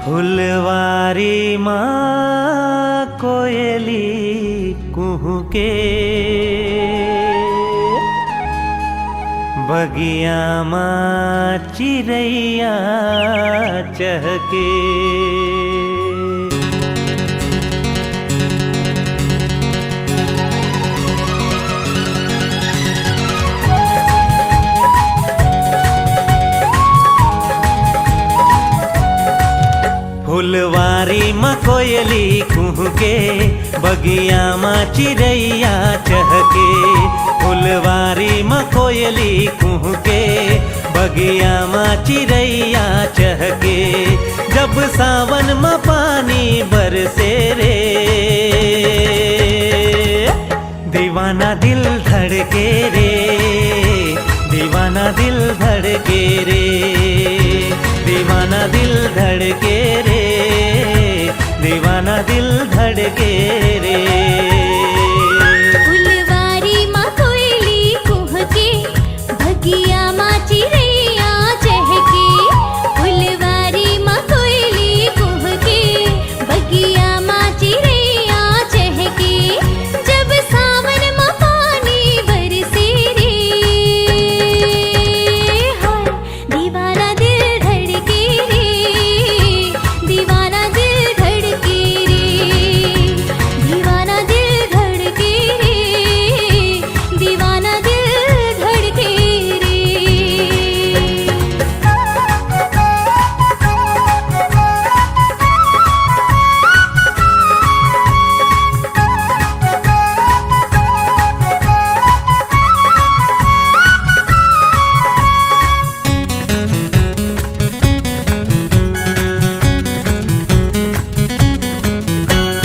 फुलवारी माँ कोयली कुहुके, बगिया माँ चिरैया चहके। फुलवारी माँ कोयली कुहुके, बगिया माँ चिरैया चहके। फुलवारी माँ कोयली कुहुके, बगिया माँ चिरैया चहके। जब सावन माँ पानी बरसे रे, दीवाना दिल धड़के रे, दीवाना दिल धड़के रे, दीवाना दिल धड़के रे, दीवाना दिल धड़के रे। फुलवारी माँ कोयली कुहके, बगिया माँ चिरैया चहके। फुलवारी माँ कोयली कुहके, बगिया माँ चिरैया चहके। जब सावन माँ पानी बरसे रे, हाय दीवाना दिल धड़के रे, दीवाना दिल धड़के रे, दीवाना दिल धड़के रे, दीवाना दिल धड़के रे।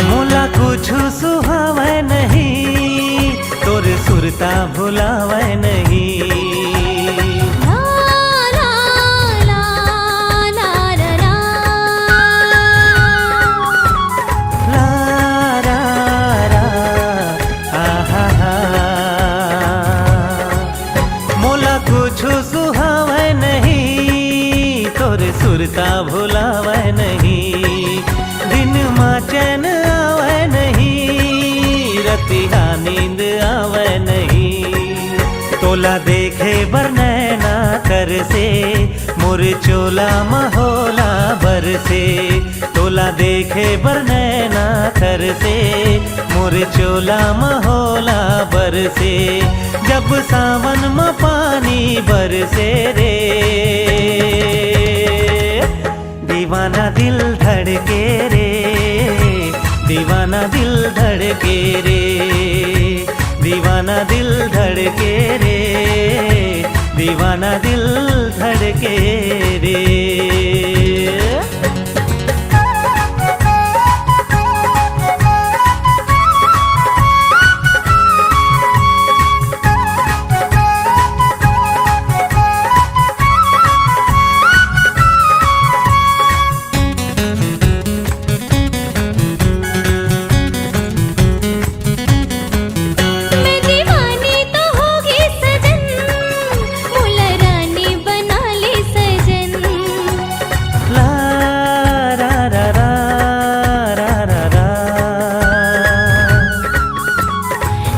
मोला कुछ सुहावे नहीं, तोर सुरता भुलावे नहीं। ला ला ला ला ला ला, ला रा रा आहा हा। मोला कुछ सुहावे नहीं, तोर सुरता भुलावे नहीं। दिन माँ चैन आवे नहीं, रतिया नींद आवे नहीं। तोला देखे बर नैना कर से, मोर चोला महोला बर से। तोला देखे बर नैना कर से, मोर चोला महोला बर से। जब सावन में पानी बरसे रे, दीवाना दिल धड़के रे, दीवाना दिल धड़के रे, दीवाना दिल धड़के रे, दीवाना दिल धड़के रे। मैं दीवानी तो होगी सजन, मुला रानी बना ले सजन। ला रा रा रा रा रा रा।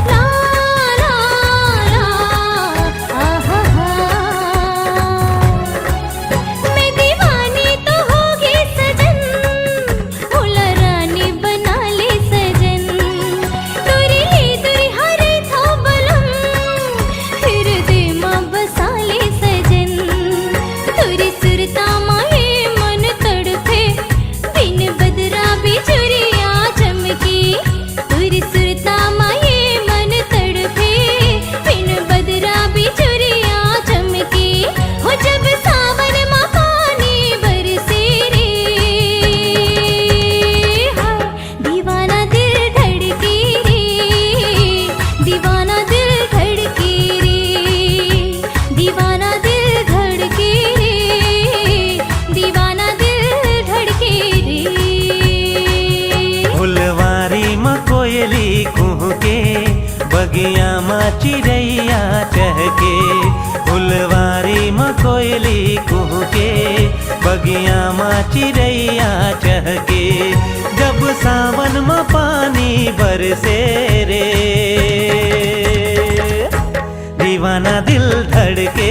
ला ला ला आहा हा। मैं दीवानी तो होगी सजन, मुला रानी बना ले सजन। तोरी ले तुरी हरे था बलम, फिर दे माँ बसा ले सजन। तुरी सुरता माए मन तड़पे, बिन बदरा बिजुरिया चमकी। तुरी सुरता माए मन तड़पे, बिन बदरा बिजुरिया चमकी। हो जब सावन माँ पानी बरसे रे, हाय दीवाना दिल धड़के रे, दीवाना दिल धड़के रे, दीवाना दिल धड़के रे, दीवाना दिल धड़के रे। फुलवारी माँ कोयली कुहुके, बगिया माँ चिरैया चहके। फुलवारी माँ कोयली कुहके, बगिया माँ चिड़ैया चहके, जब सावन में पानी बरसे रे, दीवाना दिल धड़के।